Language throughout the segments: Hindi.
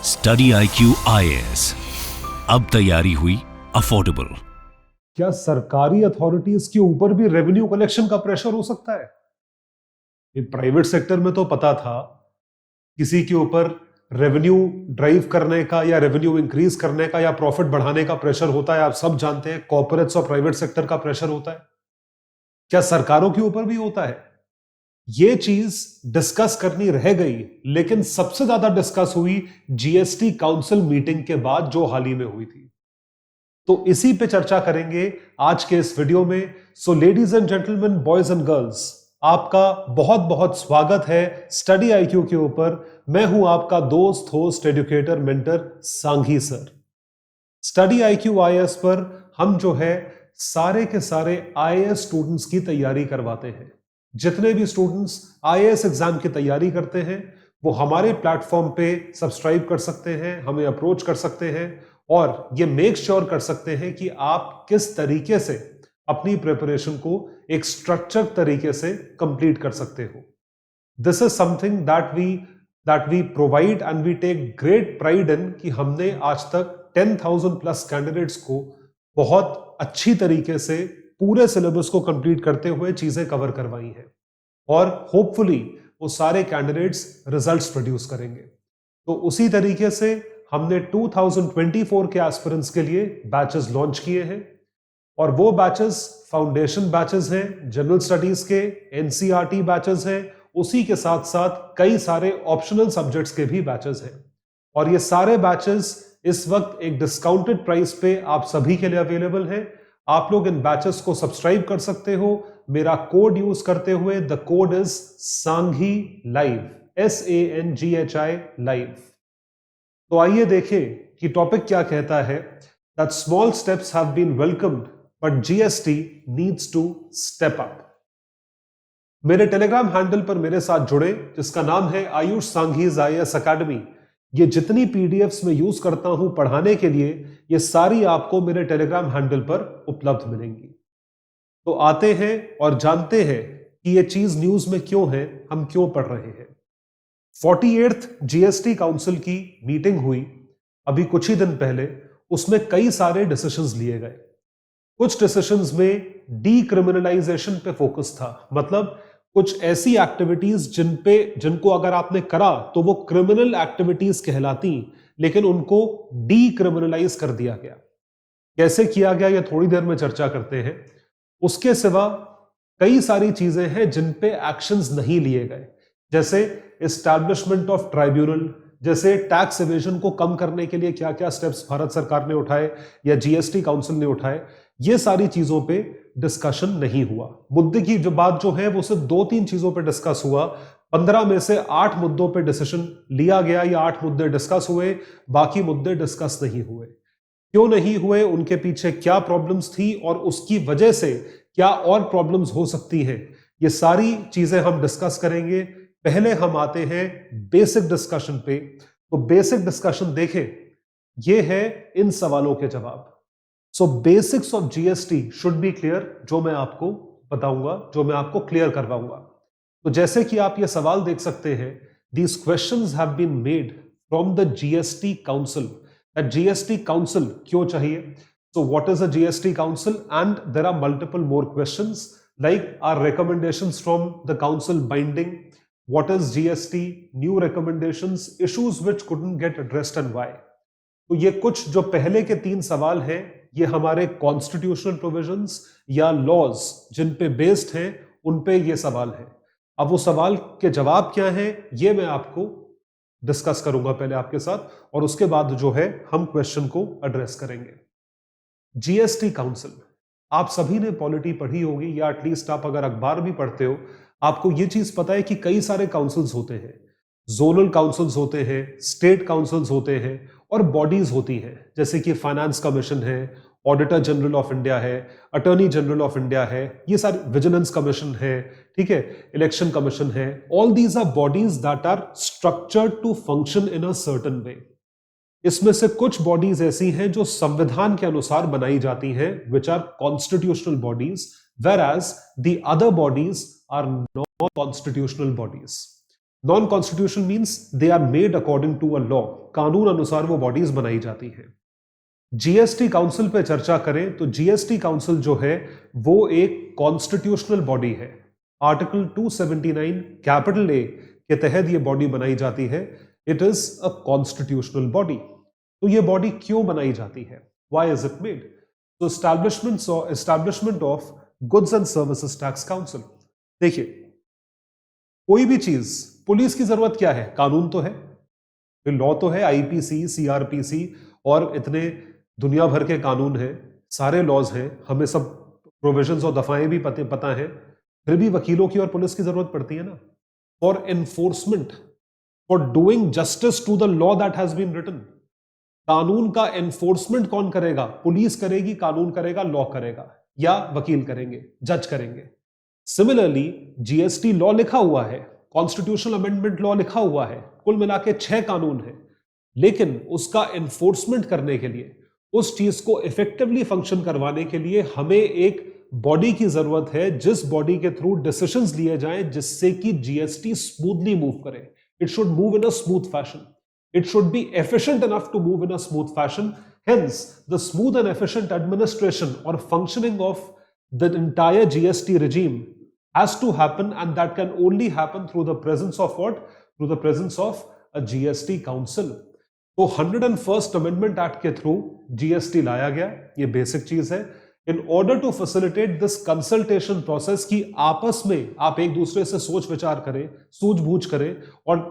स्टडी IQ IAS, अब तैयारी हुई अफोर्डेबल। क्या सरकारी अथॉरिटीज के ऊपर भी रेवेन्यू कलेक्शन का प्रेशर हो सकता है? ये प्राइवेट सेक्टर में तो पता था किसी के ऊपर रेवेन्यू ड्राइव करने का या रेवेन्यू इंक्रीज करने का या प्रॉफिट बढ़ाने का प्रेशर होता है। आप सब जानते हैं कॉर्पोरेट्स और प्राइवेट सेक्टर का प्रेशर होता है। क्या सरकारों के ऊपर भी होता है? ये चीज डिस्कस करनी रह गई, लेकिन सबसे ज्यादा डिस्कस हुई जीएसटी काउंसिल मीटिंग के बाद जो हाल ही में हुई थी। तो इसी पे चर्चा करेंगे आज के इस वीडियो में। So ladies and gentleman, boys and girls, आपका बहुत बहुत स्वागत है स्टडी IQ के ऊपर। मैं हूं आपका दोस्त, host, educator, mentor Sanghi sir. Study IQ IAS पर हम जो है सारे के सारे IAS स्टूडेंट्स की तैयारी करवाते हैं। जितने भी स्टूडेंट्स IAS एग्जाम की तैयारी करते हैं वो हमारे प्लेटफॉर्म पे सब्सक्राइब कर सकते हैं, हमें अप्रोच कर सकते हैं और ये मेक श्योर कर सकते हैं कि आप किस तरीके से अपनी प्रिपरेशन को एक स्ट्रक्चर तरीके से कंप्लीट कर सकते हो। This is something that we provide and we take great pride in कि हमने आज तक 10,000 प्लस कैंडिडेट्स को बहुत अच्छी तरीके से पूरे सिलेबस को कंप्लीट करते हुए चीजें कवर करवाई हैं और होपफुली वो सारे कैंडिडेट्स रिजल्ट्स प्रोड्यूस करेंगे। तो उसी तरीके से हमने 2024 के एस्पिरेंट्स के लिए बैचेस लॉन्च किए हैं और वो बैचेस फाउंडेशन बैचेस हैं, जनरल स्टडीज के NCERT बैचेस हैं, उसी के साथ साथ कई सारे ऑप्शनल सब्जेक्ट्स के भी बैचेस हैं। और ये सारे बैचेस इस वक्त एक डिस्काउंटेड प्राइस पे आप सभी के लिए अवेलेबल हैं। आप लोग इन बैचेस को सब्सक्राइब कर सकते हो मेरा कोड यूज करते हुए। The code is Sanghi live, SANGHI live. तो आइए देखें कि टॉपिक क्या कहता है। That small steps have been welcomed but GST needs to step up. मेरे टेलीग्राम हैंडल पर मेरे साथ जुड़े, जिसका नाम है आयुष सांघीज IAS अकेडमी। ये जितनी PDFs में यूज करता हूं पढ़ाने के लिए, ये सारी आपको मेरे टेलीग्राम हैंडल पर उपलब्ध मिलेंगी। तो आते हैं और जानते हैं कि ये चीज न्यूज में क्यों है, हम क्यों पढ़ रहे हैं। 48th GST काउंसिल की मीटिंग हुई अभी कुछ ही दिन पहले। उसमें कई सारे डिसीजंस लिए गए। कुछ डिसीजंस में डीक्रिमिनलाइजेशन पे फोकस था, मतलब कुछ ऐसी एक्टिविटीज जिनको अगर आपने करा तो वो क्रिमिनल एक्टिविटीज कहलाती, लेकिन उनको डीक्रिमिनलाइज कर दिया गया। कैसे किया गया ये थोड़ी देर में चर्चा करते हैं। उसके सिवा कई सारी चीजें हैं जिन पे एक्शंस नहीं लिए गए, जैसे एस्टैब्लिशमेंट ऑफ ट्राइब्यूनल, जैसे टैक्स एवेजन को कम करने के लिए क्या क्या स्टेप्स भारत सरकार ने उठाए या GST काउंसिल ने उठाए। ये सारी चीजों पे डिस्कशन नहीं हुआ। मुद्दे की जो बात जो है वो सिर्फ 2-3 चीजों पे डिस्कस हुआ। 15 में से 8 मुद्दों पे डिसीजन लिया गया या 8 मुद्दे डिस्कस हुए, बाकी मुद्दे डिस्कस नहीं हुए। क्यों नहीं हुए, उनके पीछे क्या प्रॉब्लम्स थी और उसकी वजह से क्या और प्रॉब्लम्स हो सकती हैं, ये सारी चीजें हम डिस्कस करेंगे। पहले हम आते हैं बेसिक डिस्कशन पे। तो बेसिक डिस्कशन देखें, ये है इन सवालों के जवाब। सो basics of GST should be clear, जो मैं आपको बताऊंगा, जो मैं आपको क्लियर करवाऊंगा। तो जैसे कि आप ये सवाल देख सकते हैं, these questions have been made from the GST council. That GST council क्यों चाहिए? So what is a GST council? And there are multiple more questions like are recommendations from the council binding? What is GST? New recommendations, issues which couldn't get addressed and why? तो ये कुछ जो पहले के 3 सवाल हैं, ये हमारे कॉन्स्टिट्यूशनल प्रोविजंस या लॉज जिन पे बेस्ड हैं, उन पे ये सवाल है। अब वो सवाल के जवाब क्या हैं, ये मैं आपको डिस्कस करूंगा पहले आपके साथ, और उसके बाद जो है हम क्वेश्चन को एड्रेस करेंगे। GST काउंसिल, आप सभी ने पॉलिटी पढ़ी होगी या एटलीस्ट आप अगर अखबार भी पढ़ते हो, आपको ये चीज पता है कि कई सारे काउंसिल्स होते हैं। जोनल काउंसिल्स होते हैं, स्टेट काउंसिल्स होते हैं और बॉडीज होती हैं, जैसे कि फाइनेंस कमीशन है, ऑडिटर जनरल ऑफ इंडिया है, अटॉर्नी जनरल ऑफ इंडिया है, ये सारे, विजिलेंस कमीशन है, ठीक है, इलेक्शन कमीशन है। All these are bodies that are structured to function in a certain way. इसमें से कुछ बॉडीज ऐसी हैं जो संविधान के अनुसार बनाई जाती हैं, which are constitutional bodies, whereas the other bodies are non-constitutional bodies. Non constitutional means they are made according to a law, कानून अनुसार वो बॉडीज बनाई जाती हैं। जीएसटी काउंसिल पे चर्चा करें तो जीएसटी काउंसिल जो है वो एक कॉन्स्टिट्यूशनल बॉडी है। आर्टिकल 279 कैपिटल ए के तहत ये बॉडी बनाई जाती है। It is a constitutional body. तो ये बॉडी क्यों बनाई जाती है? Why is it made? तो establishment of goods and services tax council. देखिए, कोई भी चीज, पुलिस की जरूरत क्या है? कानून तो है, लॉ तो है, आईपीसी, सीआरपीसी और इतने दुनिया भर के कानून हैं, सारे लॉज हैं, हमें सब प्रोविजंस और दफाएं भी पता है, फिर भी वकीलों की और पुलिस की जरूरत पड़ती है ना, for enforcement, for doing justice to the law that has been written. कानून का एनफोर्समेंट कौन करेगा? पुलिस करेगी, कानून करेगा, लॉ करेगा, या वकील करेंगे, जज करेंगे। सिमिलरली जीएसटी लॉ लिखा हुआ है, कॉन्स्टिट्यूशनल अमेंडमेंट लॉ लिखा हुआ है, कुल मिला के 6 कानून है, लेकिन उसका एनफोर्समेंट करने के लिए, उस चीज को इफेक्टिवली फंक्शन करवाने के लिए हमें एक बॉडी की जरूरत है, जिस बॉडी के थ्रू डिसीजंस लिए जाएं जिससे कि जीएसटी स्मूथली मूव करे। It should move in a smooth fashion, it should be efficient enough to move in a smooth fashion. Hence, the smooth and efficient administration or functioning of the entire GST regime has to happen, and that can only happen through the presence of what? Through the presence of a GST council. तो 101st Amendment Act के थ्रू GST लाया गया, ये बेसिक चीज है। In order to facilitate this consultation process कि आपस में आप एक दूसरे से सोच विचार करें, सूझबूझ करें और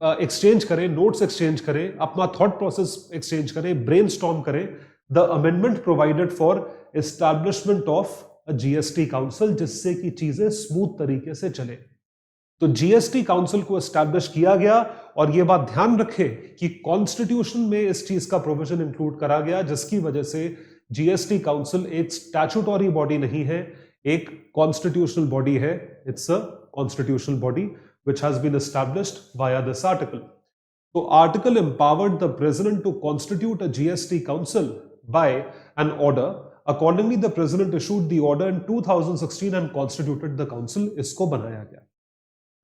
एक्सचेंज करें, नोट्स एक्सचेंज करें, अपना थॉट प्रोसेस एक्सचेंज करें, ब्रेनस्टॉर्म करें, the amendment provided for establishment of a GST council, जिससे कि चीजें स्मूथ तरीके से चले। तो जीएसटी काउंसिल को एस्टैब्लिश किया गया, और यह बात ध्यान रखें कि कॉन्स्टिट्यूशन में इस चीज का प्रोविजन इंक्लूड करा गया, जिसकी वजह से जीएसटी काउंसिल एक स्टैट्यूटरी बॉडी नहीं है, एक कॉन्स्टिट्यूशनल बॉडी है। It's a constitutional body which has been established via this article. So article empowered the president to constitute a GST council by an order. Accordingly, the president issued the order in 2016 and constituted the council. इसको बनाया गया,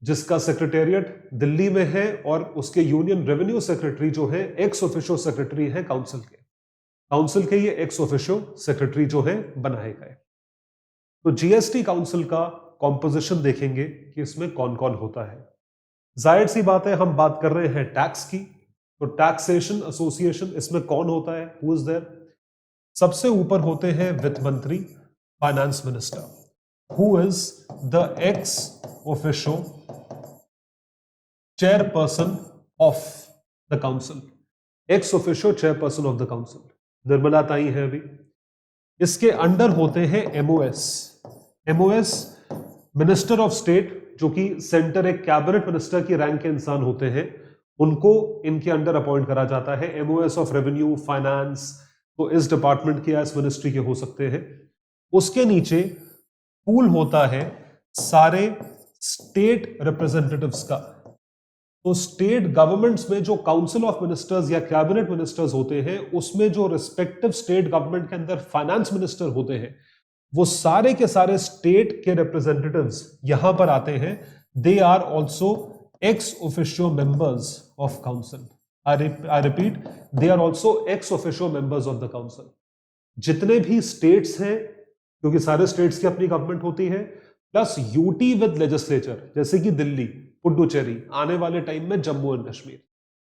जिसका सेक्रेटेरिएट दिल्ली में है, और उसके यूनियन रेवेन्यू सेक्रेटरी जो है एक्स ऑफिशियो सेक्रेटरी है काउंसिल के ये एक्स ऑफिशियो सेक्रेटरी जो है बनाए गए। तो जीएसटी काउंसिल का कॉम्पोजिशन देखेंगे कि इसमें कौन कौन होता है। जाहिर सी बात है, हम बात कर रहे हैं टैक्स की, तो टैक्सेशन एसोसिएशन, इसमें कौन होता है? Who is there? सबसे ऊपर होते हैं वित्त मंत्री, finance minister, who is the ex officio chairperson of the council, ex officio chairperson of the council, Nirmala Tai है अभी। इसके अंडर होते हैं एमओएस मिनिस्टर ऑफ स्टेट, जो कि सेंटर एक कैबिनेट मिनिस्टर की रैंक के इंसान होते हैं, उनको इनके अंडर अपॉइंट करा जाता है। एमओएस ऑफ रेवेन्यू, फाइनेंस, तो इस डिपार्टमेंट के या इस मिनिस्ट्री के हो सकते हैं। उसके नीचे पूल होता है सारे स्टेट रिप्रेजेंटेटिव्स का। तो स्टेट गवर्नमेंट्स में जो काउंसिल ऑफ मिनिस्टर्स या कैबिनेट मिनिस्टर्स होते हैं, उसमें जो रिस्पेक्टिव स्टेट गवर्नमेंट के अंदर फाइनेंस मिनिस्टर होते हैं, वो सारे के सारे स्टेट के रिप्रेजेंटेटिव्स यहां पर आते हैं। They are also ex officio members of council. I repeat, they are also ex officio members of the council. जितने भी स्टेट्स हैं, क्योंकि सारे स्टेट्स की अपनी गवर्नमेंट होती है, प्लस यूटी विद लेजिस्लेचर, जैसे कि दिल्ली, पुडुचेरी, आने वाले टाइम में जम्मू एंड कश्मीर,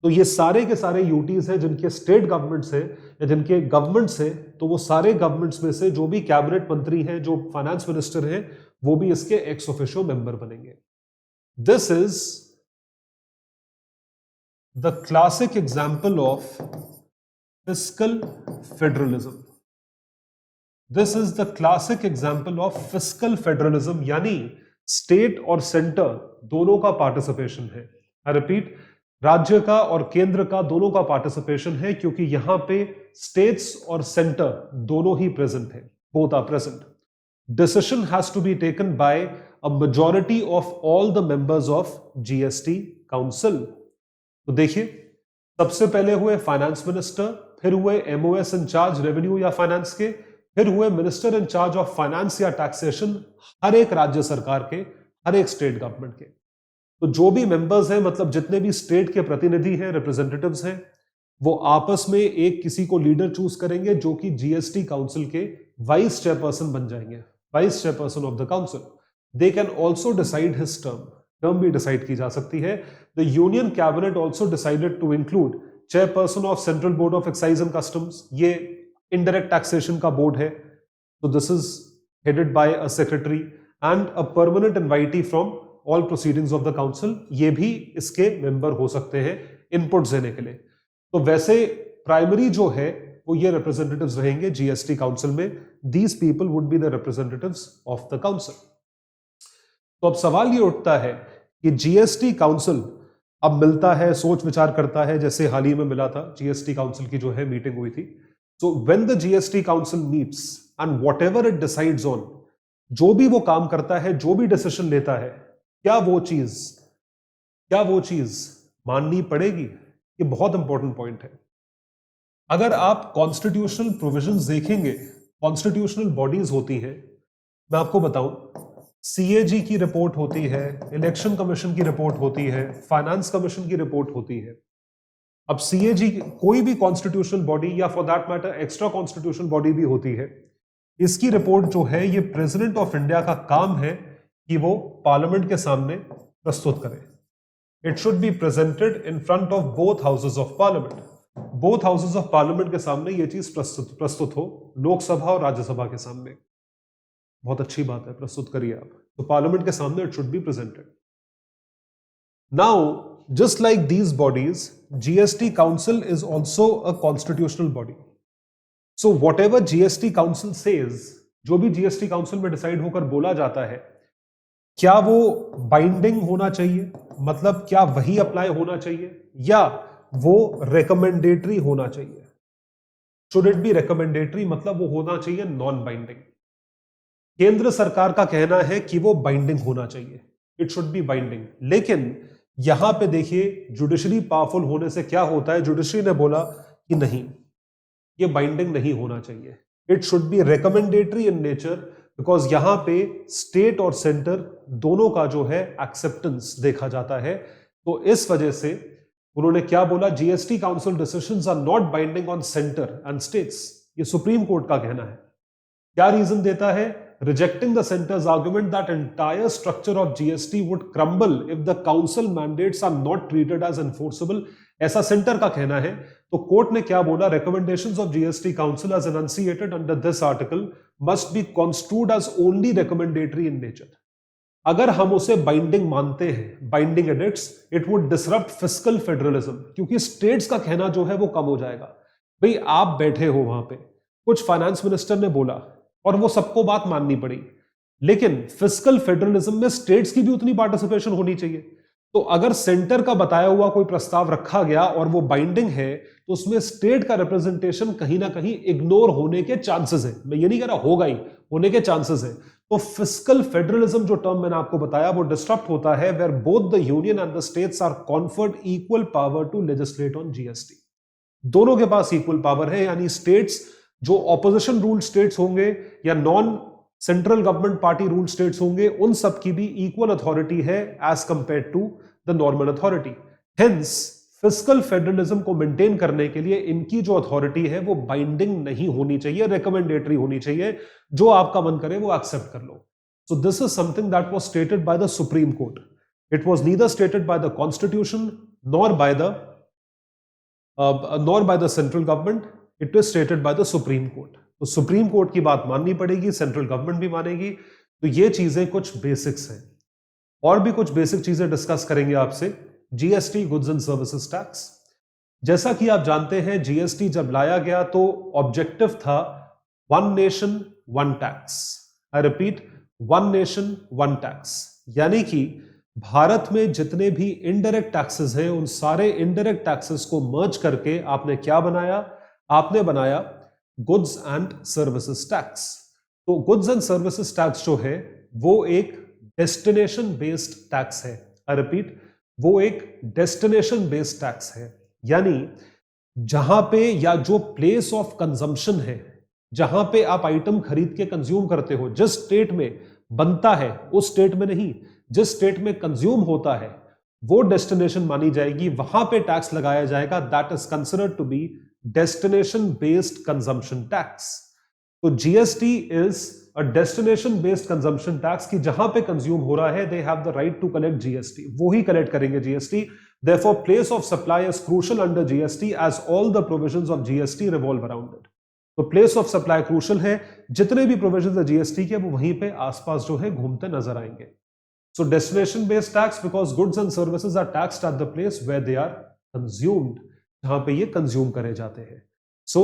तो ये सारे के सारे यूटीज हैं जिनके स्टेट गवर्नमेंट्स हैं या जिनके गवर्नमेंट्स हैं। तो वो सारे गवर्नमेंट्स में से जो भी कैबिनेट मंत्री हैं, जो फाइनेंस मिनिस्टर हैं, वो भी इसके एक्स ऑफिशियो मेंबर बनेंगे। This is the classic example of fiscal federalism. This is the classic example of fiscal federalism, यानी स्टेट और सेंटर दोनों का पार्टिसिपेशन है। आई रिपीट, राज्य का और केंद्र का दोनों का पार्टिसिपेशन है, क्योंकि यहां पे स्टेट्स और सेंटर दोनों ही प्रेजेंट है, both are present. Decision has to be taken by a majority of all the members of GST council. तो देखिए, सबसे पहले हुए फाइनेंस मिनिस्टर, फिर हुए एमओएस इंचार्ज रेवेन्यू या फाइनेंस के, फिर हुए मिनिस्टर इंचार्ज ऑफ फाइनेंस या टैक्सेशन, हर एक राज्य सरकार के, हर एक स्टेट गवर्नमेंट के। तो जो भी मेंबर्स हैं, मतलब जितने भी स्टेट के प्रतिनिधि हैं, रिप्रेजेंटेटिव्स हैं, वो आपस में एक किसी को लीडर चूज करेंगे जो कि जीएसटी काउंसिल के वाइस चेयरपर्सन बन जाएंगे, vice chairperson of the council. They can also decide his term भी डिसाइड की जा सकती है। The union cabinet also decided to include chairperson of central board of excise and customs, ये इनडायरेक्ट टैक्सेशन का बोर्ड है, तो this is headed by a secretary and a permanent invitee from all proceedings of the council, ये भी इसके मेंबर हो सकते हैं इनपुट देने के लिए। तो वैसे प्राइमरी जो है वो ये रिप्रेजेंटेटिव्स रहेंगे जीएसटी काउंसिल में, these people would be the representatives of the council. तो अब सवाल ये उठता है कि जीएसटी काउंसिल अब मिलता है, सोच विचार करता है, जैसे हाल ही में मिला था जीएसटी काउंसिल की जो है मीटिंग हुई थी। So when the GST council meets and whatever it decides on, जो भी वो काम करता है, जो भी डिसीजन लेता है, क्या वो चीज माननी पड़ेगी? ये बहुत इंपॉर्टेंट पॉइंट है। अगर आप कॉन्स्टिट्यूशनल प्रोविजंस देखेंगे, कॉन्स्टिट्यूशनल बॉडीज होती हैं, मैं आपको बताऊं, सीएजी की रिपोर्ट होती है, इलेक्शन कमीशन की रिपोर्ट होती है, फाइनेंस कमीशन की रिपोर्ट होती है। अब सीएजी कोई भी कॉन्स्टिट्यूशनल बॉडी या for that matter extra constitutional body भी होती है, इसकी रिपोर्ट जो है ये प्रेसिडेंट ऑफ इंडिया का काम है कि वो पार्लियामेंट के सामने प्रस्तुत करे। It should be presented in front of both houses of parliament, both houses of parliament के सामने ये चीज प्रस्तुत हो, लोकसभा और राज्यसभा के सामने। बहुत अच्छी बात है, प्रस्तुत करिए आप। तो पार्लियामेंट के सामने it should be presented. Now just like these bodies, GST council is also a constitutional body. So what ever GST council says, जो भी जीएसटी काउंसिल में डिसाइड होकर बोला जाता है, क्या वो बाइंडिंग होना चाहिए, मतलब क्या वही अप्लाई होना चाहिए, या वो रिकमेंडेटरी होना चाहिए? शुड इट बी रिकमेंडेटरी, मतलब वो होना चाहिए नॉन बाइंडिंग। केंद्र सरकार का कहना है कि वो बाइंडिंग होना चाहिए, इट शुड बी बाइंडिंग। लेकिन यहां पे देखिए, जुडिशरी पावरफुल होने से क्या होता है, जुडिशरी ने बोला कि नहीं, ये बाइंडिंग नहीं होना चाहिए, it should be recommendatory in nature, because यहां पे स्टेट और सेंटर दोनों का जो है एक्सेप्टेंस देखा जाता है। तो इस वजह से उन्होंने क्या बोला, GST council decisions are not binding on centre and states, ये सुप्रीम कोर्ट का कहना है। क्या रीजन देता है? Rejecting the center's argument that entire structure of GST would crumble if the council mandates are not treated as enforceable, ऐसा सेंटर का कहना है। तो कोर्ट ने क्या बोला, recommendations of GST council as enunciated under this article must be construed as only recommendatory in nature। अगर हम उसे बाइंडिंग मानते हैं, binding addicts, it would disrupt fiscal federalism, क्योंकि स्टेट्स का कहना जो है वो कम हो जाएगा। भाई आप बैठे हो वहां पे, कुछ फाइनेंस मिनिस्टर ने बोला और वो सबको बात माननी पड़ी, लेकिन फिस्कल फेडरलिज्म में स्टेट्स की भी उतनी पार्टिसिपेशन होनी चाहिए। तो अगर सेंटर का बताया हुआ कोई प्रस्ताव रखा गया और वो बाइंडिंग है, तो उसमें स्टेट का रिप्रेजेंटेशन कहीं ना कहीं इग्नोर होने के चांसेस है। मैं ये नहीं कह रहा होगा ही, होने के चांसेस है। तो फिस्कल फेडरलिज्म जो टर्म मैंने आपको बताया वो डिस्टर्ब होता है where both the union and the states are conferred equal power to legislate on GST. दोनों के पास इक्वल पावर है, यानी स्टेट्स जो ऑपोजिशन रूल स्टेट्स होंगे या non central government party rule states होंगे, उन सब की भी इक्वल अथॉरिटी है as compare to the normal authority. Hence fiscal federalism को मेंटेन करने के लिए इनकी जो अथॉरिटी है वो बाइंडिंग नहीं होनी चाहिए, रिकमेंडेटरी होनी चाहिए। जो आपका मन करे वो एक्सेप्ट कर लो। So this is something that was stated by the Supreme Court. It was neither stated by the constitution nor by the central government, it is stated by the Supreme Court. तो सुप्रीम कोर्ट की बात माननी पड़ेगी, सेंट्रल गवर्नमेंट भी मानेगी। तो ये चीजें कुछ बेसिक्स हैं। और भी कुछ बेसिक चीजें डिस्कस करेंगे आपसे। GST, goods and services tax. जैसा कि आप जानते हैं, जीएसटी जब लाया गया तो ऑब्जेक्टिव था one nation one tax. I repeat, one nation one tax, यानी कि भारत में जितने भी इनडायरेक्ट टैक्सेस हैं उन सारे इनडायरेक्ट टैक्सेस को मर्ज करके आपने क्या बनाया, आपने बनाया गुड्स एंड सर्विसेज टैक्स। तो गुड्स एंड सर्विसेज टैक्स जो है वो एक डेस्टिनेशन बेस्ड टैक्स है। आई रिपीट, वो एक डेस्टिनेशन बेस्ड टैक्स है, यानी जहां पे या जो प्लेस ऑफ कंजम्पशन है, जहां पे आप आइटम खरीद के कंज्यूम करते हो, जिस स्टेट में बनता है उस स्टेट में नहीं, जिस स्टेट में कंज्यूम होता है वो डेस्टिनेशन मानी जाएगी, वहां पे टैक्स लगाया जाएगा, that is considered to be destination based consumption tax. तो GST is a destination based consumption tax, कि जहां पे कंज्यूम हो रहा है they have the right to collect GST, वो ही कलेक्ट करेंगे GST. Therefore, place of supply is crucial under GST as all the provisions of GST revolve around it. तो प्लेस ऑफ सप्लाई क्रूशल है, जितने भी प्रोविजन है जीएसटी के वो वहीं पे आसपास जो है घूमते नजर आएंगे। So destination based tax because goods and services are taxed at the place where they are consumed, जहां पे ये कंज्यूम करे जाते हैं। सो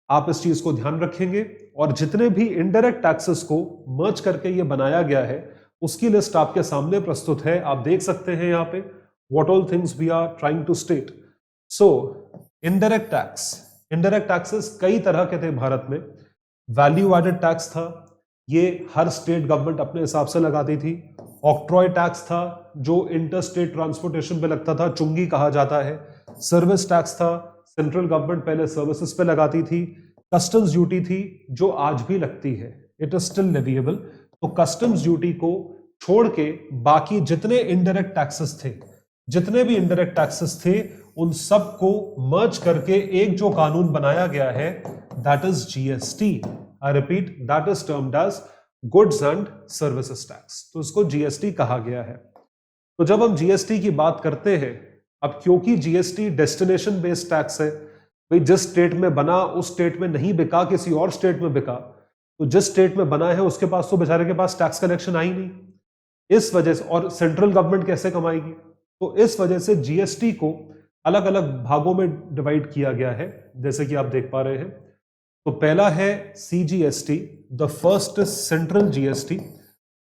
आप इस चीज को ध्यान रखेंगे, और जितने भी इनडायरेक्ट टैक्सेस को मर्ज करके ये बनाया गया है उसकी लिस्ट आपके सामने प्रस्तुत है, आप देख सकते हैं यहाँ पे what all things we are trying to state. So indirect tax, indirect taxes कई तरह के थे भारत में। वैल्यू एडेड टैक्स था, ये हर स्टेट गवर्नमेंट अपने हिसाब से लगाती थी। ऑक्ट्रॉय टैक्स था जो इंटर स्टेट ट्रांसपोर्टेशन पे लगता था, चुंगी कहा जाता है। सर्विस टैक्स था, सेंट्रल गवर्नमेंट पहले सर्विसेज पे लगाती थी। कस्टम्स ड्यूटी थी जो आज भी लगती है, इट इज स्टिल लेविएबल। तो कस्टम्स ड्यूटी को छोड़ के बाकी जितने इनडायरेक्ट टैक्सेस थे, जितने भी इनडायरेक्ट टैक्सेस थे, उन सब को मर्ज करके एक जो कानून बनाया गया है that is GST. I repeat, that is termed as goods and services tax. तो इसको जीएसटी कहा गया है। तो जब हम जीएसटी की बात करते हैं, अब क्योंकि जीएसटी डेस्टिनेशन बेस्ड टैक्स है, भाई जिस स्टेट में बना उस स्टेट में नहीं बिका, किसी और स्टेट में बिका, तो जिस स्टेट में बना है उसके पास तो बेचारे के पास टैक्स कलेक्शन आई नहीं। इस वजह से, और सेंट्रल गवर्नमेंट कैसे कमाएगी, तो इस वजह से जीएसटी को अलग अलग भागों में डिवाइड किया गया है, जैसे कि आप देख पा रहे हैं। तो पहला है CGST, the first is central GST.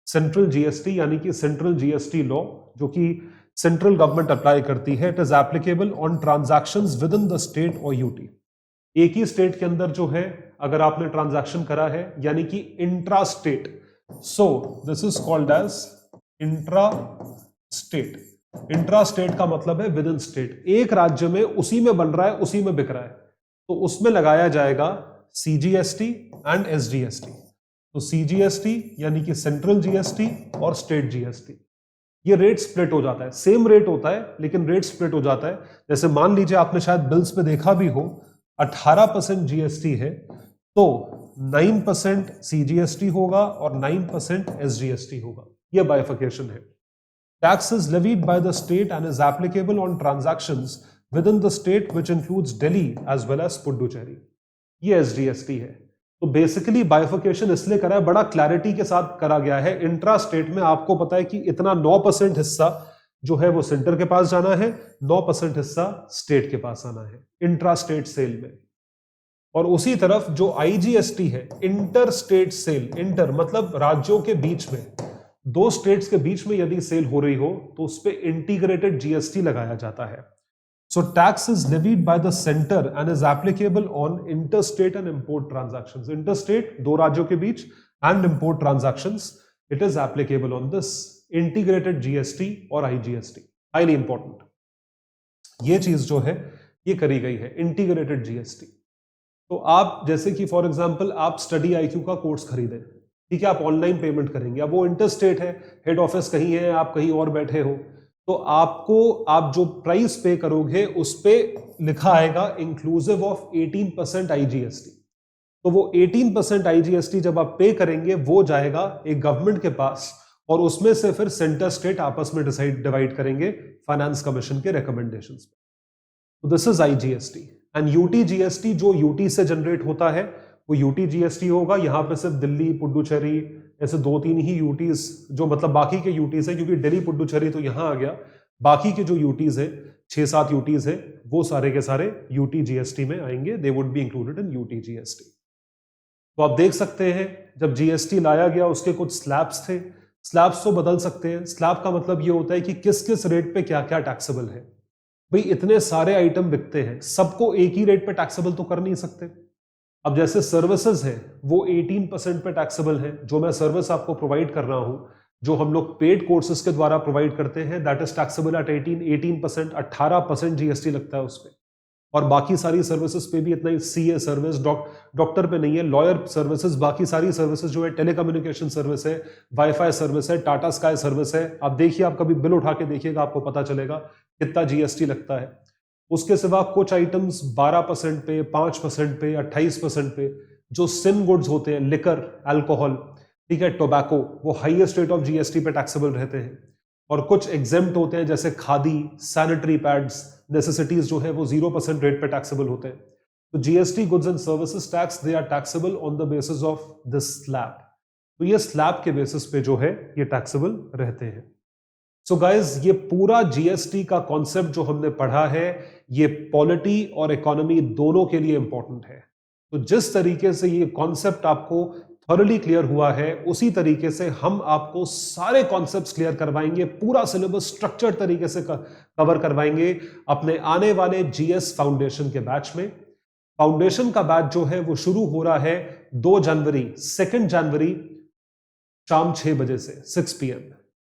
Central GST यानी कि सेंट्रल जीएसटी लॉ, जो कि सेंट्रल गवर्नमेंट अप्लाई करती है। It is applicable on transactions with in the state और यूटी। एक ही स्टेट के अंदर जो है अगर आपने ट्रांजैक्शन करा है, यानी कि intra state, so this is called as intra state. Intra state का मतलब है विद इन स्टेट, एक राज्य में उसी में बन रहा है, उसी में बिक रहा है, तो उसमें लगाया जाएगा सीजीएसटी एंड एसजीएसटी। तो सीजीएसटी यानी कि सेंट्रल जीएसटी और स्टेट जीएसटी, ये रेट स्प्लिट हो जाता है। सेम रेट होता है लेकिन रेट स्प्लिट हो जाता है। जैसे मान लीजिए आपने शायद बिल्स पे देखा भी हो, 18% जीएसटी है तो 9% सीजीएसटी होगा और 9% एसजीएसटी होगा। यह बाइफिकेशन है। Tax is levied by the state and is applicable on transactions within the state which includes Delhi as well as Puducherry. ये SGST है। तो बेसिकली बाइफिकेशन इसलिए करा है, बड़ा क्लैरिटी के साथ करा गया है। इंट्रा स्टेट में आपको पता है कि इतना 9% हिस्सा जो है वो सेंटर के पास जाना है, 9% हिस्सा स्टेट के पास आना है इंट्रा स्टेट सेल में। और उसी तरफ जो आईजीएसटी है, इंटर स्टेट सेल, इंटर मतलब राज्यों के बीच में, दो स्टेट्स के बीच में यदि सेल हो रही हो तो उस पे इंटीग्रेटेड जीएसटी लगाया जाता है। So tax is levied by the centre and is applicable on inter state and import transactions. Inter state दो राज्यों के बीच and import transactions, it is applicable on this integrated GST और आईजीएसटी। हाईली इंपॉर्टेंट ये चीज जो है ये करी गई है, इंटीग्रेटेड जीएसटी। तो आप जैसे कि फॉर एग्जांपल आप स्टडी आईक्यू का कोर्स खरीदें, ठीक है, आप ऑनलाइन पेमेंट करेंगे, अब वो इंटरस्टेट है, हेड ऑफिस कहीं है, आप कहीं और बैठे हो, तो आपको आप जो प्राइस पे करोगे उस पे लिखा आएगा इंक्लूसिव ऑफ 18% आईजीएसटी। तो वो 18% आईजीएसटी जब आप पे करेंगे वो जाएगा एक गवर्नमेंट के पास, और उसमें से फिर सेंटर स्टेट आपस में डिवाइड करेंगे फाइनेंस कमीशन के रिकमेंडेशंस पे। तो this is IGST. And UT GST जो यूटी से जनरेट होता है वो यूटी जीएसटी होगा। यहां पे सिर्फ दिल्ली, पुडुचेरी, ऐसे 2-3 ही यूटीज, जो मतलब बाकी के यूटीज है, क्योंकि दिल्ली पुडुचेरी तो यहां आ गया, बाकी के जो यूटीज है 6-7 यूटीज है वो सारे के सारे यूटी जीएसटी में आएंगे। They would be included in UT GST. तो आप देख सकते हैं जब जीएसटी लाया गया उसके कुछ स्लैब्स थे। स्लैब्स तो बदल सकते हैं। स्लैब का मतलब ये होता है कि किस किस रेट पे क्या क्या टैक्सेबल है। भाई इतने सारे आइटम बिकते हैं, सबको एक ही रेट पे टैक्सेबल तो कर नहीं सकते। अब जैसे सर्विसेज है वो 18% पे टैक्सेबल है, जो मैं सर्विस आपको प्रोवाइड कर रहा हूं, जो हम लोग पेड कोर्सेज के द्वारा प्रोवाइड करते हैं, that is taxable at 18%। 18% GST लगता है उस पर। और बाकी सारी सर्विसेज पे भी इतना ही, सीए सर्विस, डॉक्टर पे नहीं है, लॉयर सर्विसेज, बाकी सारी सर्विसेज जो है, टेलीकम्युनिकेशन सर्विस है, वाईफाई सर्विस है, टाटा स्काई सर्विस है। आप देखिए, आप कभी बिल उठा के देखिएगा, आपको पता चलेगा कितना जीएसटी लगता है। उसके सिवा कुछ आइटम्स 12% पे, 5% पे, 28% पे, जो सिन गुड्स होते हैं, लिकर, अल्कोहल, ठीक है, टोबैको, वो हाईएस्ट रेट ऑफ जीएसटी पे टैक्सेबल रहते हैं। और कुछ एग्जेम्प्ट होते हैं, जैसे खादी, सैनिटरी पैड्स, नेसेसिटीज जो है वो 0% रेट पे टैक्सेबल होते हैं। तो GST goods and services tax, they are taxable on the basis of this slab. तो ये स्लैब के बेसिस पे जो है ये टैक्सेबल रहते हैं। सो गाइज, ये पूरा जीएसटी का कॉन्सेप्ट जो हमने पढ़ा है, ये पॉलिटी और इकोनॉमी दोनों के लिए इंपॉर्टेंट है। तो जिस तरीके से ये कॉन्सेप्ट आपको थॉरली क्लियर हुआ है, उसी तरीके से हम आपको सारे कॉन्सेप्ट्स क्लियर करवाएंगे, पूरा सिलेबस स्ट्रक्चर्ड तरीके से कवर करवाएंगे अपने आने वाले जीएस फाउंडेशन के बैच में। फाउंडेशन का बैच जो है वो शुरू हो रहा है 2 जनवरी, 2 जनवरी शाम 6 बजे से 6 PM।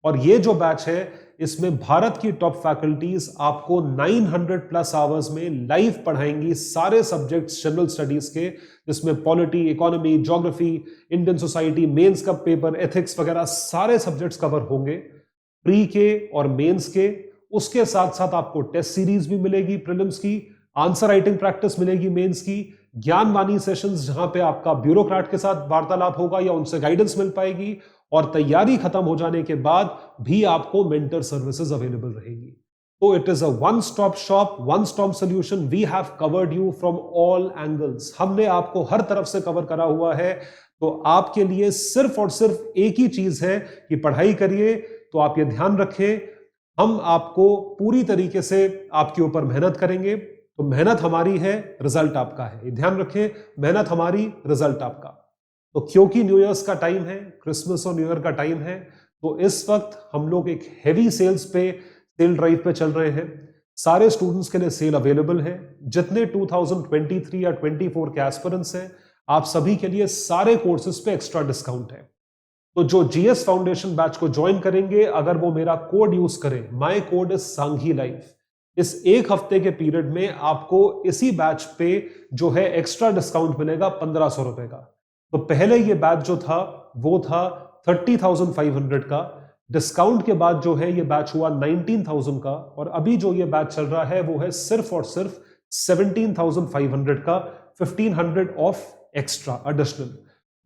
और ये जो बैच है, इसमें भारत की टॉप फैकल्टीज आपको 900 प्लस आवर्स में लाइव पढ़ाएंगी सारे सब्जेक्ट्स जनरल स्टडीज के, जिसमें polity, economy, geography, Indian society, mains का पेपर, एथिक्स वगैरह सारे सब्जेक्ट्स कवर होंगे, प्री के और मेंस के। उसके साथ साथ आपको टेस्ट सीरीज भी मिलेगी, प्रीलिम्स की, आंसर राइटिंग प्रैक्टिस मिलेगी मेंस की, ज्ञानवाणी सेशंस जहां पे आपका ब्यूरोक्रेट के साथ वार्तालाप होगा या उनसे गाइडेंस मिल पाएगी, और तैयारी खत्म हो जाने के बाद भी आपको मेंटर सर्विसेज अवेलेबल रहेगी। तो it is a one stop shop, one stop solution. We have covered you from all angles. हमने आपको हर तरफ से कवर करा हुआ है। तो आपके लिए सिर्फ और सिर्फ एक ही चीज है कि पढ़ाई करिए। तो आप ये ध्यान रखें, हम आपको पूरी तरीके से आपके ऊपर मेहनत करेंगे। तो मेहनत हमारी है, रिजल्ट आपका है। ये ध्यान रखें, मेहनत हमारी, रिजल्ट आपका। तो क्योंकि न्यू ईयर्स का टाइम है, क्रिसमस और न्यू ईयर का टाइम है, तो इस वक्त हम लोग एक हेवी सेल्स पे, सेल ड्राइव पे चल रहे हैं। सारे स्टूडेंट्स के लिए सेल अवेलेबल है। जितने 2023 या 24 के एस्पिरेंट्स हैं, आप सभी के लिए सारे कोर्सेज पे एक्स्ट्रा डिस्काउंट है। तो जो जीएस फाउंडेशन बैच को ज्वाइन करेंगे, अगर वो मेरा कोड यूज करें, my code is Sanghi life, इस एक हफ्ते के पीरियड में आपको इसी बैच पे जो है एक्स्ट्रा डिस्काउंट मिलेगा 1500 रुपए का। तो पहले ये बैच जो था वो था 30,500 का, डिस्काउंट के बाद जो है ये बैच हुआ 19,000 का, और अभी जो ये बैच चल रहा है वो है सिर्फ और सिर्फ 17,500 का, 1,500 ऑफ एक्स्ट्रा एडिशनल।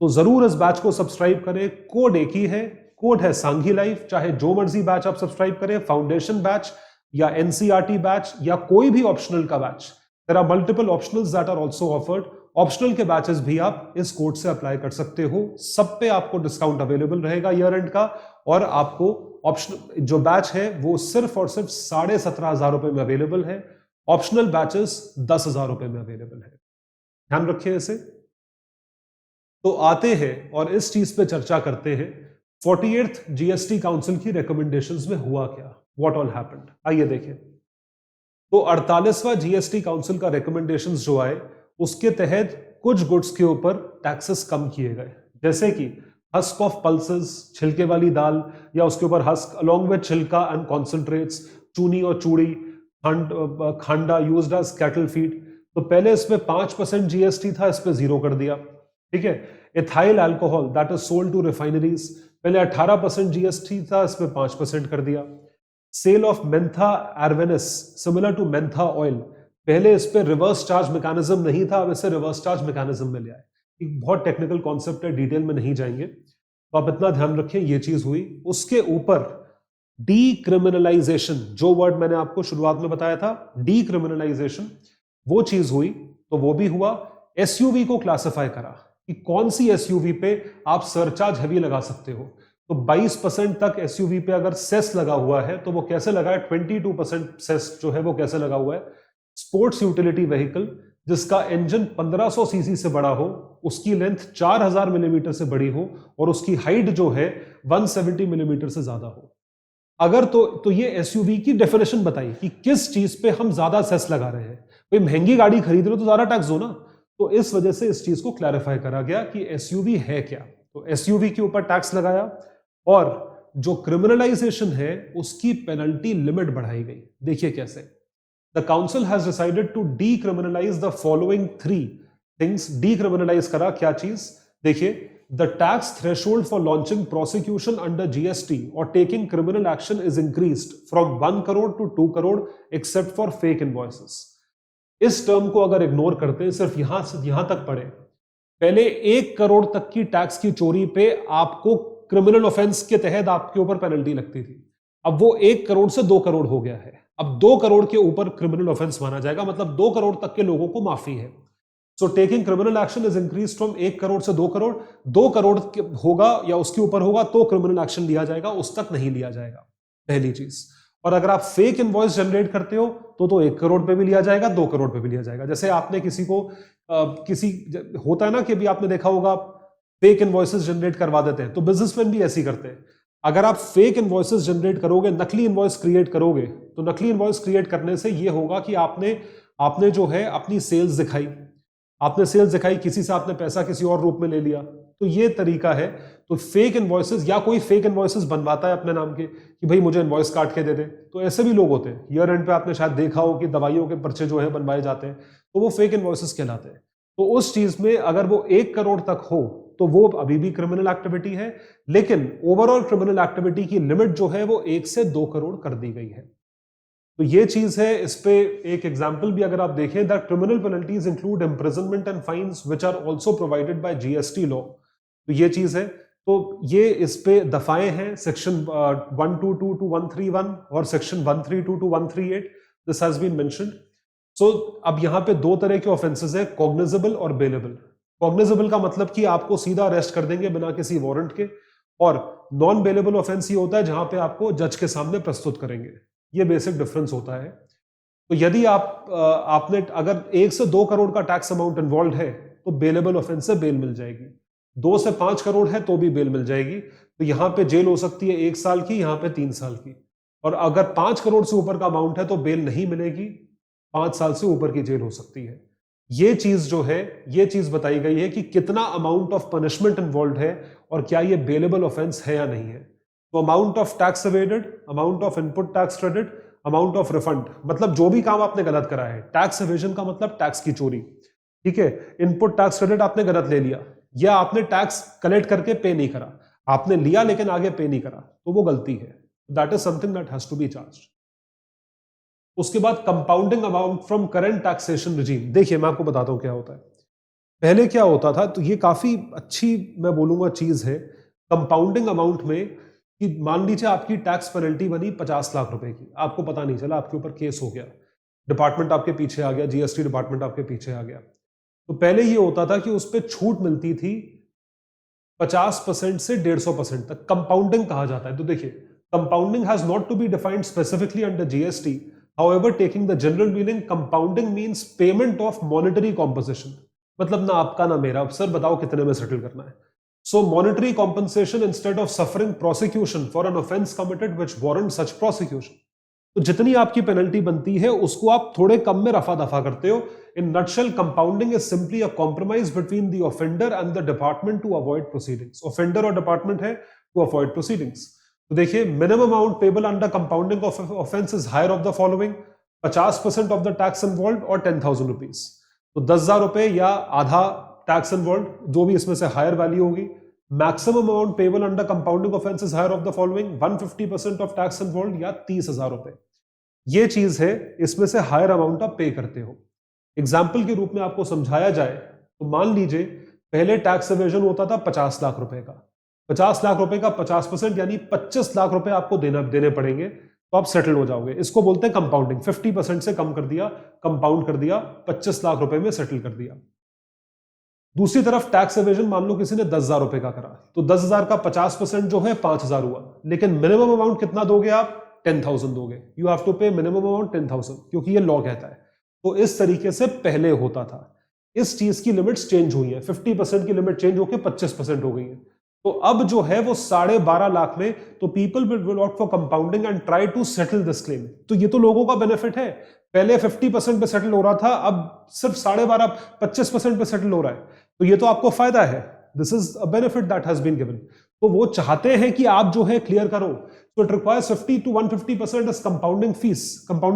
तो जरूर इस बैच को सब्सक्राइब करें। कोड एक ही है, कोड है सांघी लाइफ। चाहे जो मर्जी बैच आप सब्सक्राइब करें, फाउंडेशन बैच या एनसीईआरटी बैच या कोई भी ऑप्शनल का batch, there are multiple optionals that are also offered. Optional के बैचेस भी आप इस कोड से अप्लाई कर सकते हो। सब पे आपको डिस्काउंट अवेलेबल रहेगा ईयर एंड का, और आपको ऑप्शनल जो बैच है वो सिर्फ और सिर्फ 17,500 रुपए में अवेलेबल है। ऑप्शनल बैचेस 10,000 रुपए में अवेलेबल है। ध्यान रखिए इसे। तो आते हैं और इस चीज पे चर्चा करते हैं, 48th जीएसटी काउंसिल की रिकमेंडेशंस में हुआ क्या, व्हाट ऑल हैपेंड। आइए देखें। तो 48वां जीएसटी काउंसिल का रिकमेंडेशंस जो आए, उसके तहत कुछ गुड्स के ऊपर टैक्सेस कम किए गए, जैसे कि हस्क ऑफ पल्सेस, छिलके वाली दाल या उसके ऊपर हस्क अलोंग विद छिलका एंड कॉन्सेंट्रेट्स, चूनी और चूड़ी, खांडा यूज्ड एज कैटल फीड। तो पहले इसमें 5% जीएसटी था, इस पे 0 कर दिया। ठीक है। Ethyl alcohol that is sold to refineries, पहले 18% जीएसटी था, इस पे 5% कर दिया। Sale of mentha arvensis similar to mentha oil, पहले इस पे रिवर्स चार्ज मैकेनिज्म नहीं था, अब इसे रिवर्स चार्ज मैकेनिज्म में ले आए। एक बहुत टेक्निकल कॉन्सेप्ट है, डिटेल में नहीं जाएंगे, तो आप इतना ध्यान रखें, ये चीज हुई। उसके ऊपर डीक्रिमिनलाइजेशन, जो वर्ड मैंने आपको शुरुआत में बताया था, डीक्रिमिनलाइजेशन, वो चीज हुई। तो वो भी हुआ। एसयूवी को क्लासिफाई करा कि कौन सी एसयूवी पे आप सरचार्ज हैवी लगा सकते हो। तो 22% तक एसयूवी पे अगर सेस लगा हुआ है, तो वो कैसे लगा है, 22% सेस जो है वो कैसे लगा हुआ है। स्पोर्ट्स यूटिलिटी व्हीकल जिसका इंजन 1500 सीसी से बड़ा हो, उसकी लेंथ 4000 मिलीमीटर से बड़ी हो, और उसकी हाइट जो है 170 मिलीमीटर से ज्यादा हो। अगर तो ये एसयूवी की डेफिनेशन बताई कि किस चीज पे हम ज्यादा सेस लगा रहे हैं। भाई महंगी गाड़ी खरीद रहे हो तो ज्यादा टैक्स दो ना। तो इस वजह से इस चीज को क्लैरिफाई करा गया कि एसयूवी है क्या। तो एसयूवी के ऊपर टैक्स लगाया, और जो क्रिमिनलाइजेशन है उसकी पेनल्टी लिमिट बढ़ाई गई। देखिए कैसे, the council has decided to decriminalise the following 3 things. Decriminalise करा क्या चीज? देखिए, the tax threshold for launching prosecution under GST और taking criminal action is increased from 1 crore to 2 crore except for fake invoices. इस टर्म को अगर इग्नोर करते हैं, सिर्फ यहां से यहां तक पढ़े, पहले 1 करोड़ तक की टैक्स की चोरी पे आपको क्रिमिनल ऑफेंस के तहत आपके ऊपर पेनल्टी लगती थी। अब वो 1 करोड़ से 2 करोड़ हो गया है। अब 2 करोड़ के ऊपर क्रिमिनल ऑफेंस माना जाएगा, मतलब 2 करोड़ तक के लोगों को माफी है। So taking criminal action is increase from 1 crore से 2 करोड़। 2 करोड़ होगा या उसके ऊपर होगा तो क्रिमिनल एक्शन लिया जाएगा, उस तक नहीं लिया जाएगा, पहली चीज। और अगर आप फेक इनवॉइस जनरेट करते हो तो 1 करोड़ पे भी लिया जाएगा, 2 करोड़ पे भी लिया जाएगा। जैसे आपने किसी को किसी होता है ना कि अभी आपने देखा होगा फेक इनवॉइसेस जनरेट करवा देते हैं, तो बिजनेसमैन भी ऐसे ही करते हैं। अगर आप फेक इनवॉइसेस जनरेट करोगे, नकली इनवॉइस क्रिएट करोगे, तो नकली इनवॉइस क्रिएट करने से ये होगा कि आपने जो है अपनी सेल्स दिखाई, आपने सेल्स दिखाई, किसी से आपने पैसा किसी और रूप में ले लिया, तो ये तरीका है। तो फेक इनवॉइसेस, या कोई फेक इनवॉइसेस बनवाता है अपने नाम के कि भाई मुझे इनवॉइस काट के दे दे, तो ऐसे भी लोग होते हैं। ईयर एंड पे आपने शायद देखा हो कि दवाइयों के पर्चे जो है बनवाए जाते हैं, तो वो फेक इनवॉइसेस कहलाते हैं। तो उस चीज में अगर वो 1 करोड़ तक हो तो वो अभी भी क्रिमिनल एक्टिविटी है, लेकिन ओवरऑल क्रिमिनल एक्टिविटी की लिमिट जो है वो 1 से 2 करोड़ कर दी गई है। तो ये चीज है। इस पे एक एग्जांपल भी अगर आप देखें, the criminal penalties include imprisonment and fines which are also provided by GST law. तो ये चीज है। तो ये इस पे दफाएं हैं, सेक्शन 122 टू 131 और section 132 to 138, this has been mentioned. सो अब यहां पे 2 तरह के ऑफेंसेस है, कॉग्निजेबल और बेलेबल। कॉग्निजेबल का मतलब कि आपको सीधा अरेस्ट कर देंगे बिना किसी वारंट के, और नॉन बेलेबल ऑफेंस ये होता है जहां पे आपको जज के सामने प्रस्तुत करेंगे। ये बेसिक डिफरेंस होता है। तो यदि आपने अगर 1 से 2 करोड़ का टैक्स अमाउंट इन्वॉल्व है तो बेलेबल ऑफेंस से बेल मिल जाएगी। 2 से 5 करोड़ है तो भी बेल मिल जाएगी। तो यहां पे जेल हो सकती है 1 साल की, यहां पे 3 साल की। और अगर 5 करोड़ से ऊपर का अमाउंट है तो बेल नहीं मिलेगी, 5 साल से ऊपर की जेल हो सकती है। ये चीज जो है, ये चीज बताई गई है कि कितना अमाउंट ऑफ पनिशमेंट इन्वॉल्व है और क्या ये बेलेबल ऑफेंस है या नहीं है। तो amount of tax awaited, amount of input tax credit, amount of refund, मतलब जो भी काम आपने गलत करा है। टैक्स एवेजन का मतलब टैक्स की चोरी, ठीक है। इनपुट टैक्स क्रेडिट आपने गलत ले लिया, या आपने टैक्स कलेक्ट करके पे नहीं करा, आपने लिया लेकिन आगे पे नहीं करा, तो वो गलती है। That is something that has to be charged. उसके बाद compounding amount from current taxation regime. देखिए मैं आपको बताता हूं क्या होता है। पहले क्या होता था, तो ये काफी अच्छी मैं बोलूंगा चीज है कंपाउंडिंग अमाउंट में, कि मान लीजिए आपकी टैक्स पेनल्टी बनी 50 लाख रुपए की, आपको पता नहीं चला, आपके ऊपर केस हो गया, डिपार्टमेंट आपके पीछे आ गया, जीएसटी डिपार्टमेंट आपके पीछे आ गया। तो पहले ये होता था कि उस पर छूट मिलती थी 50% से 150% तक, कंपाउंडिंग कहा जाता है। तो देखिए, compounding has not to be defined specifically under GST, however taking the general meaning, compounding means payment of monetary composition, मतलब ना आपका ना मेरा, सर बताओ कितने में सेटल करना है। So monetary compensation instead of suffering prosecution for an offense committed which warrants such prosecution। तो जितनी आपकी पेनल्टी बनती है उसको आप थोड़े कम में रफा दफा करते हो। In nutshell, compounding is simply a compromise between the offender and the department to avoid proceedings। offender और department है to avoid proceedings। तो देखिए, minimum amount payable under compounding offence is higher of the following, 50% of the tax involve और 10,000 रुपीज। तो 10,000 रुपए या आधा टैक्स इन्वॉल्व, जो भी इसमें से हायर वैल्यू होगी। Maximum amount payable under compounding offence is higher of the following, 150% of tax involve या 30,000 रुपए। ये चीज है, इसमें से हायर अमाउंट आप पे करते हो। एग्जाम्पल के रूप में आपको समझाया जाए तो मान लीजिए पहले टैक्स एवेजन होता था 50 लाख रुपए का, 50 लाख रुपए का 50% यानी 25 लाख रुपए आपको देने पड़ेंगे, तो आप सेटल हो जाओगे। इसको बोलते हैं कंपाउंडिंग। 50% से कम कर दिया, कंपाउंड कर दिया, 25 लाख रुपए में सेटल कर दिया। दूसरी तरफ टैक्स एवेजन, मान लो किसी ने 10,000 रुपए का करा, तो 10,000 का 50% जो है 5,000 हुआ, लेकिन मिनिमम अमाउंट कितना दोगे आप? 10,000 दोगे। यू हैव टू पे मिनिमम अमाउंट 10,000, क्योंकि ये लॉ कहता है। तो इस तरीके से पहले होता था। इस चीज की लिमिट्स चेंज हुई है, 50% की लिमिट चेंज होकर 25% हो गई है। तो अब जो है वो 12.5 लाख में, तो people will opt for compounding and try to settle this claim. तो ये तो लोगों का बेनिफिट है। पहले 50% पे सेटल हो रहा था, अब सिर्फ 12.5 25% पे सेटल हो रहा है, तो ये तो आपको फायदा है। This is a benefit that has been given. तो वो चाहते हैं कि आप जो है क्लियर करो। तो it requires 50 to 150% as compounding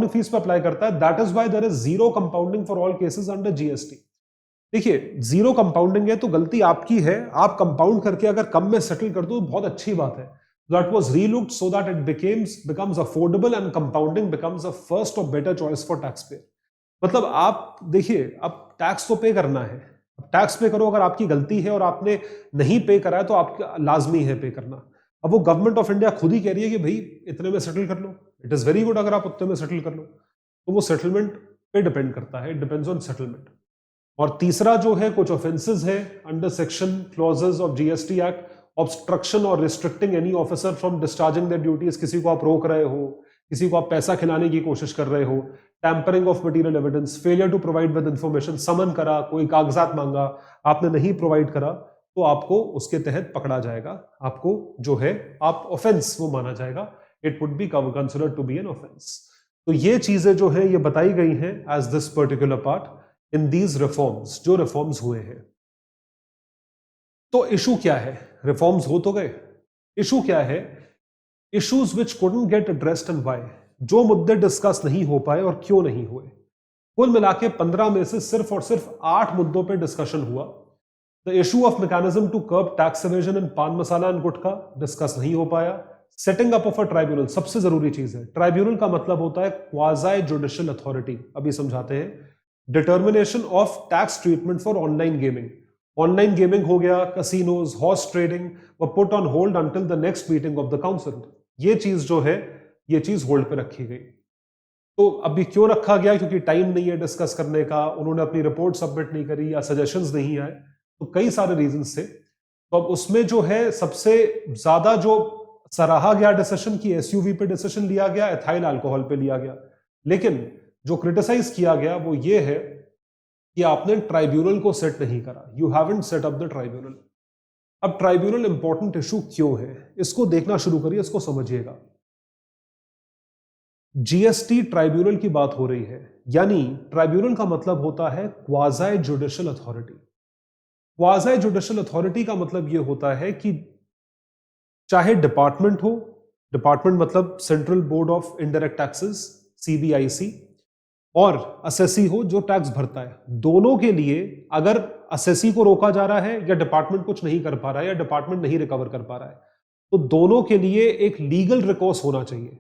fees पे अप्लाई करता है। That is why there is zero compounding for all cases under GST. देखिए, जीरो कंपाउंडिंग है तो गलती आपकी है, आप कंपाउंड करके अगर कम में सेटल कर दो बहुत अच्छी बात है। That was relooked so that it becomes affordable and compounding becomes a first और better choice for tax payer. मतलब आप देखिए, अब टैक्स तो पे करना है, टैक्स पे करो। अगर आपकी गलती है और आपने नहीं पे करा है तो आपका लाजमी है पे करना। अब वो गवर्नमेंट ऑफ इंडिया खुद ही कह रही है कि भाई इतने में सेटल कर लो, इट इज वेरी गुड अगर आप उतने में सेटल कर लो। तो वो सेटलमेंट पे डिपेंड करता है, इट डिपेंड्स ऑन सेटलमेंट। और तीसरा जो है, कुछ ऑफेंसेस है under section clauses of GST act, obstruction और restricting any officer from discharging their duties. किसी को आप रोक रहे हो, किसी को आप पैसा खिलाने की कोशिश कर रहे हो, tampering of material evidence, failure to provide with information, summon करा, कोई कागजात मांगा, आपने नहीं प्रोवाइड करा, तो आपको उसके तहत पकड़ा जाएगा। आपको जो है आप ऑफेंस वो माना जाएगा, it would be considered to be an offence. तो ये चीजें जो है ये बताई गई हैं as this particular part in these reforms, जो रिफॉर्म्स हुए हैं। तो इशू क्या है? रिफॉर्म्स हो तो गए, इशू क्या है? Issues which couldn't get addressed and why, जो मुद्दे डिस्कस नहीं हो पाए और क्यों नहीं हुए। कुल मिला के 15 में से सिर्फ और सिर्फ 8 मुद्दों पे डिस्कशन हुआ। The issue of mechanism to curb tax evasion in pan masala and gutkha discuss नहीं हो पाया। Setting up of a tribunal सबसे जरूरी चीज है। ट्राइब्यूनल का मतलब होता है क्वाज़ी जुडिशियल अथॉरिटी, अभी समझाते हैं। Determination of tax treatment for online gaming, online gaming हो गया, कसिनोज, हॉर्स ट्रेडिंग व put on hold until the next meeting of the council. ये चीज जो है ये चीज होल्ड पे रखी गई। तो अभी क्यों रखा गया? क्योंकि टाइम नहीं है डिस्कस करने का, उन्होंने अपनी रिपोर्ट सबमिट नहीं करी या सजेशंस नहीं आए, तो कई सारे रीजंस थे। तो अब उसमें जो है सबसे ज्यादा जो सराहा गया डिसीजन की एसयूवी पे डिसीजन लिया गया, एथाइल अल्कोहल पे लिया गया। लेकिन जो क्रिटिसाइज किया गया वो ये है कि आपने ट्राइब्यूनल को सेट नहीं करा, you haven't set up the tribunal. अब ट्राइब्यूनल इंपॉर्टेंट इशू क्यों है, इसको देखना शुरू करिए, इसको समझिएगा। जीएसटी ट्राइब्यूनल की बात हो रही है, यानी ट्राइब्यूनल का मतलब होता है quasi judicial authority. Quasi judicial authority का मतलब यह होता है कि चाहे डिपार्टमेंट हो, डिपार्टमेंट मतलब central board of indirect taxes CBIC, और असेसी हो जो टैक्स भरता है, दोनों के लिए अगर असेसी को रोका जा रहा है या डिपार्टमेंट कुछ नहीं कर पा रहा है या डिपार्टमेंट नहीं रिकवर कर पा रहा है, तो दोनों के लिए एक लीगल रिकोर्स होना चाहिए।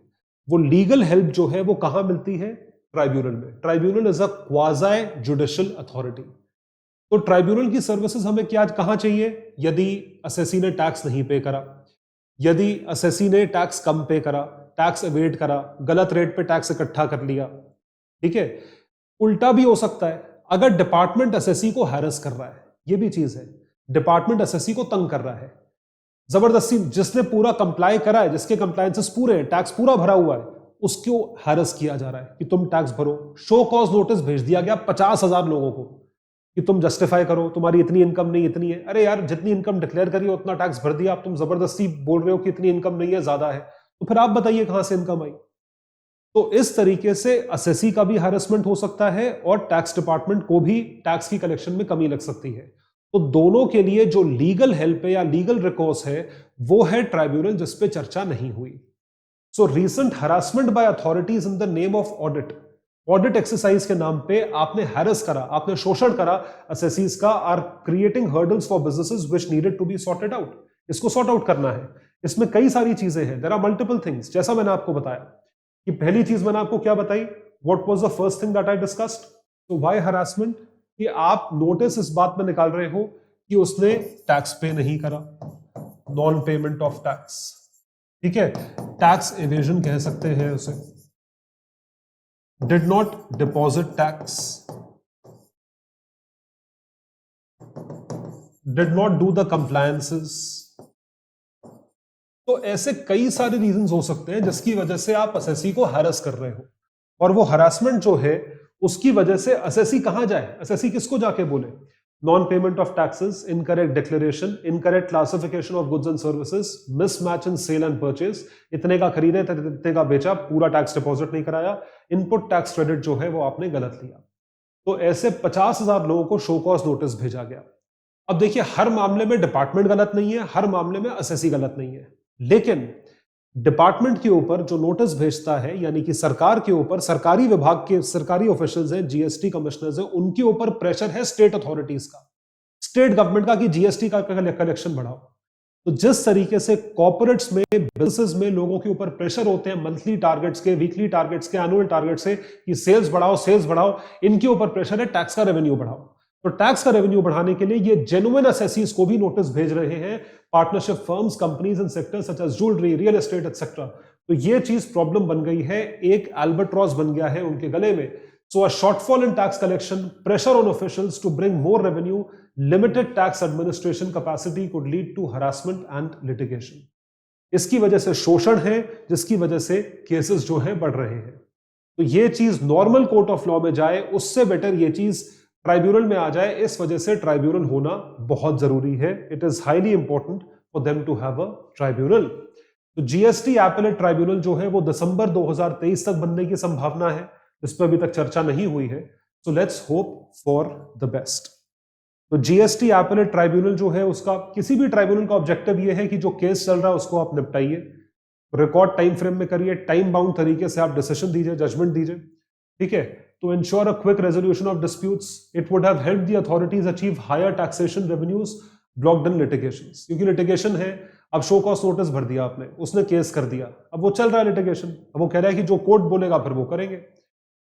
वो लीगल हेल्प जो है वो कहां मिलती है? ट्राइब्यूनल में। Tribunal is a quasi judicial authority. तो ट्राइब्यूनल की सर्विसेज हमें क्या कहां चाहिए? यदि असेसी ने टैक्स नहीं पे करा, यदि असेसी ने टैक्स कम पे करा, टैक्स एवेड करा, गलत रेट पे टैक्स इकट्ठा कर लिया, ठीक है। उल्टा भी हो सकता है, अगर डिपार्टमेंट असेसी को हैरेस कर रहा है, ये भी चीज है, डिपार्टमेंट असेसी को तंग कर रहा है जबरदस्ती, जिसने पूरा कंप्लाई करा है, जिसके कंप्लायंसेस पूरे हैं, टैक्स पूरा भरा हुआ है, उसको हैरेस किया जा रहा है कि तुम टैक्स भरो। शो कॉज नोटिस भेज दिया गया 50,000 लोगों को कि तुम जस्टिफाई करो, तुम्हारी इतनी इनकम नहीं, इतनी है। अरे यार, जितनी इनकम डिक्लेयर करी उतना टैक्स भर दिया, अब तुम जबरदस्ती बोल रहे हो कि इतनी इनकम नहीं है, ज्यादा है, तो फिर आप बताइए कहां से इनकम आई। तो इस तरीके से असेसी का भी हैरेसमेंट हो सकता है और टैक्स डिपार्टमेंट को भी टैक्स की कलेक्शन में कमी लग सकती है। तो दोनों के लिए जो लीगल हेल्प है या लीगल रिकोर्स है वो है ट्राइब्यूनल, जिस पे चर्चा नहीं हुई। So recent harassment by authorities in the name of audit, audit exercise के नाम पे आपने हैरेस करा, आपने शोषण करा असेसीज का, are creating hurdles for businesses which needed to be sorted out. इसको सॉर्ट आउट करना है। इसमें कई सारी चीजें हैं, देयर आर मल्टीपल थिंग्स। जैसा मैंने आपको बताया कि पहली चीज मैंने आपको क्या बताई, what was the first thing that I discussed, तो व्हाई हरासमेंट, कि आप नोटिस इस बात में निकाल रहे हो कि उसने टैक्स पे नहीं करा, नॉन पेमेंट ऑफ टैक्स, ठीक है, टैक्स एवेजन कह सकते हैं उसे, did not deposit tax, did not do the compliances. तो ऐसे कई सारे रीजंस हो सकते हैं जिसकी वजह से आप असेसी को हैरेस कर रहे हो, और वो हरासमेंट जो है उसकी वजह से असेसी कहां जाए, असेसी किसको जाके बोले? Non payment of taxes, incorrect declaration, incorrect classification of goods and services, mismatch in sale and purchase, इतने का खरीदे इतने का बेचा, पूरा टैक्स डिपॉजिट नहीं कराया, इनपुट टैक्स क्रेडिट जो है वो आपने गलत लिया। तो ऐसे 50,000 लोगों को शो कॉज नोटिस भेजा गया। अब देखिए, हर मामले में डिपार्टमेंट गलत नहीं है, हर मामले में असेसी गलत नहीं है, लेकिन डिपार्टमेंट के ऊपर जो नोटिस भेजता है, यानी कि सरकार के ऊपर, सरकारी विभाग के सरकारी ऑफिशियल्स हैं, जीएसटी कमिश्नर्स हैं, उनके ऊपर प्रेशर है स्टेट अथॉरिटीज का, स्टेट गवर्नमेंट का, कि जीएसटी का कलेक्शन बढ़ाओ। तो जिस तरीके से कॉर्पोरेट्स में, बिजनेसेस में लोगों के ऊपर प्रेशर होते हैं मंथली टारगेट्स के, वीकली टारगेट्स के, एनुअल टारगेट से, कि सेल्स बढ़ाओ, सेल्स बढ़ाओ, इनके ऊपर प्रेशर है टैक्स का रेवेन्यू बढ़ाओ। तो टैक्स का रेवेन्यू बढ़ाने के लिए ये जेन्युइन असेसीज को भी नोटिस भेज रहे हैं, partnership firms, companies in sectors such as jewellery, real estate etcetera. तो ये चीज प्रॉब्लम बन गई है, एक एल्बर्ट्रॉस बन गया है उनके गले में। So a shortfall in tax collection, pressure on officials to bring more revenue, limited tax administration capacity could lead to harassment and litigation. इसकी वजह से शोषण है, जिसकी वजह से केसेस जो है बढ़ रहे हैं। तो ये चीज नॉर्मल कोर्ट ऑफ लॉ में जाए, उससे बेटर ये चीज ट्राइब्यूनल में आ जाए। इस वजह से ट्राइब्यूनल होना बहुत जरूरी है। It is highly important for them to have a tribunal. तो जीएसटी एपेलेट ट्राइब्यूनल जो है वो दिसंबर 2023 तक बनने की संभावना है, इस पर अभी तक चर्चा नहीं हुई है। So let's hope for the best. तो जीएसटी एपेलेट ट्राइब्यूनल जो है, उसका, किसी भी ट्राइब्यूनल का ऑब्जेक्टिव ये है कि जो केस चल रहा है उसको आप निपटाइए, रिकॉर्ड टाइम फ्रेम में करिए, टाइम बाउंड तरीके से आप डिसीजन दीजिए, जजमेंट दीजिए, ठीक है। तो ensure a quick resolution of disputes, it would have helped the authorities achieve higher taxation revenues, blocked in litigations. क्योंकि लिटिगेशन है, अब शो कॉज नोटिस भर दिया आपने, उसने केस कर दिया, अब वो चल रहा है लिटिगेशन, अब वो कह रहा है कि जो कोर्ट बोलेगा फिर वो करेंगे।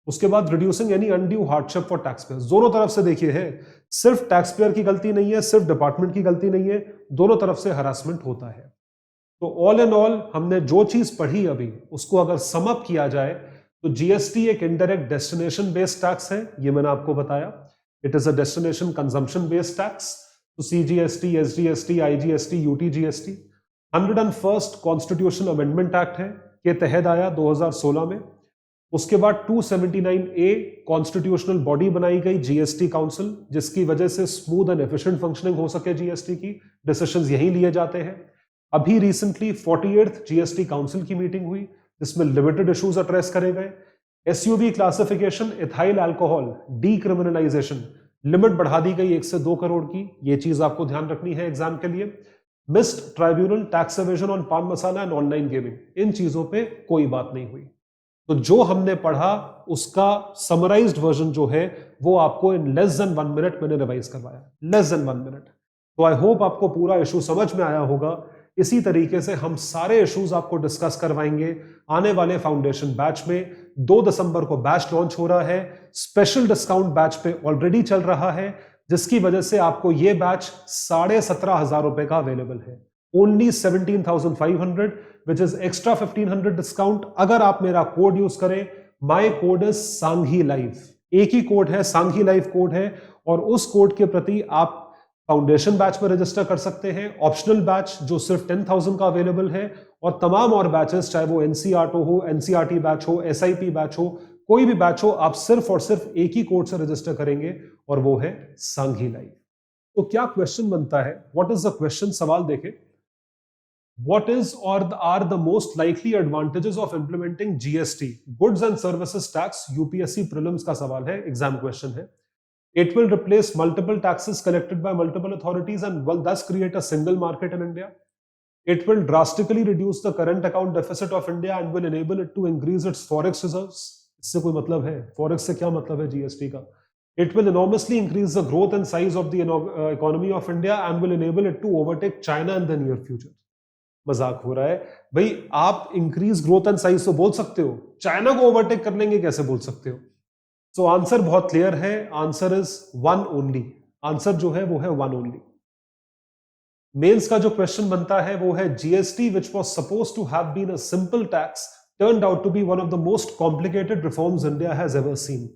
उसके बाद reducing any undue hardship for tax payers. दोनों तरफ से देखिए है, सिर्फ टैक्स पेयर की गलती नहीं है, सिर्फ डिपार्टमेंट की गलती नहीं है, दोनों तरफ से हरासमेंट होता है। तो ऑल इन ऑल हमने जो चीज पढ़ी अभी, उसको अगर सम अप किया जाए तो जीएसटी एक इनडायरेक्ट डेस्टिनेशन बेस्ड टैक्स है, ये मैंने आपको बताया। It is a destination consumption based tax. तो CGST, SGST, IGST, UTGST 101st constitutional amendment act है के तहत आया 2016 में। उसके बाद 279A कॉन्स्टिट्यूशनल बॉडी बनाई गई, जीएसटी काउंसिल, जिसकी वजह से स्मूथ एंड एफिशिएंट फंक्शनिंग हो सके जीएसटी की, डिसीजंस यही लिए जाते हैं। अभी रिसेंटली 48th जीएसटी काउंसिल की मीटिंग हुई, जिसमें लिमिटेड इश्यूज एड्रेस करे गए। SUV classification, ethyl alcohol decriminalisation, limit बढ़ा दी गई 1 से 2 करोड़ की, ये चीज आपको ध्यान रखनी है एग्जाम के लिए। Missed tribunal, tax evasion on पान मसाला एंड ऑनलाइन गेमिंग, इन चीजों पे कोई बात नहीं हुई। तो जो हमने पढ़ा उसका समराइज्ड वर्जन जो है वो आपको इन लेस देन 1 मिनट मैंने रिवाइज करवाया, लेस देन 1 मिनट। तो आई होप आपको पूरा इशू समझ में आया होगा। इसी तरीके से हम सारे इश्यूज आपको डिस्कस करवाएंगे आने वाले फाउंडेशन बैच में। 2 दिसंबर को बैच लॉन्च हो रहा है, स्पेशल डिस्काउंट बैच पे ऑलरेडी चल रहा है, जिसकी वजह से आपको ये बैच 17,500 रुपए का अवेलेबल है। Only 17,500, which is extra 1,500 discount अगर आप मेरा कोड यूज करें। My code is Sanghi live, एक ही कोड है, सांघी लाइव कोड है, और उस कोड के प्रति आप फाउंडेशन बैच में रजिस्टर कर सकते हैं, ऑप्शनल बैच जो सिर्फ 10,000 का अवेलेबल है, और तमाम और बैचेस, चाहे वो एनसीआरटी हो, एनसीआरटी बैच हो, एसआईपी बैच हो, कोई भी बैच हो, आप सिर्फ और सिर्फ एक ही कोड से रजिस्टर करेंगे, और वो है सांघी लाइव। तो क्या क्वेश्चन बनता है, व्हाट इज द क्वेश्चन? सवाल देखें, What is or are the most likely advantages of implementing GST, Goods and Services Tax? UPSC prelims का सवाल है, एग्जाम क्वेश्चन है। It will replace multiple taxes collected by multiple authorities and will thus create a single market in India. It will drastically reduce the current account deficit of India and will enable it to increase its forex reserves. इससे कोई मतलब है? forex से क्या मतलब है जीएसटी का? It will enormously increase the growth and size of the economy of India and will enable it to overtake China in the near future. मजाक हो रहा है भाई, आप इंक्रीज ग्रोथ एंड साइज तो बोल सकते हो, चाइना को ओवरटेक कर लेंगे कैसे बोल सकते हो? सो आंसर बहुत क्लियर है, आंसर इज 1 ओनली। आंसर जो है वो है 1 ओनली। मेंस का जो क्वेश्चन बनता है वो है GST which was supposed to have been a simple tax turned out to be one of the most complicated reforms India has ever seen.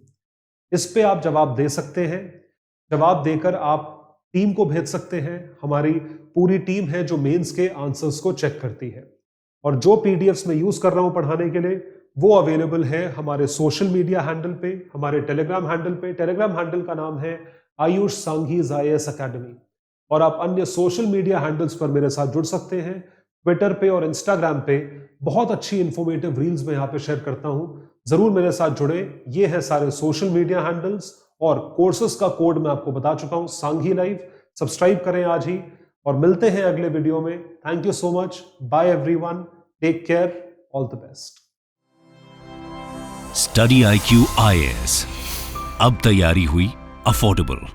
इस पे आप जवाब दे सकते हैं, जवाब देकर आप टीम को भेज सकते हैं। हमारी पूरी टीम है जो मेंस के आंसर्स को चेक करती है, और जो पीडीएफ्स में यूज कर रहा हूं पढ़ाने के लिए वो अवेलेबल है हमारे सोशल मीडिया हैंडल पे, हमारे टेलीग्राम हैंडल पे। टेलीग्राम हैंडल का नाम है आयुष सांघीज IAS अकेडमी, और आप अन्य सोशल मीडिया हैंडल्स पर मेरे साथ जुड़ सकते हैं। ट्विटर पे और इंस्टाग्राम पे बहुत अच्छी इंफॉर्मेटिव रील्स में यहाँ पे शेयर करता हूं, जरूर मेरे साथ जुड़े। ये है सारे सोशल मीडिया हैंडल्स, और कोर्सेस का कोड मैं आपको बता चुका हूं, सांघी लाइव सब्सक्राइब करें आज ही और मिलते हैं अगले वीडियो में। Thank you so much, bye everyone, take care, all the best. Study IQ IAS, अब तैयारी हुई अफोर्डेबल।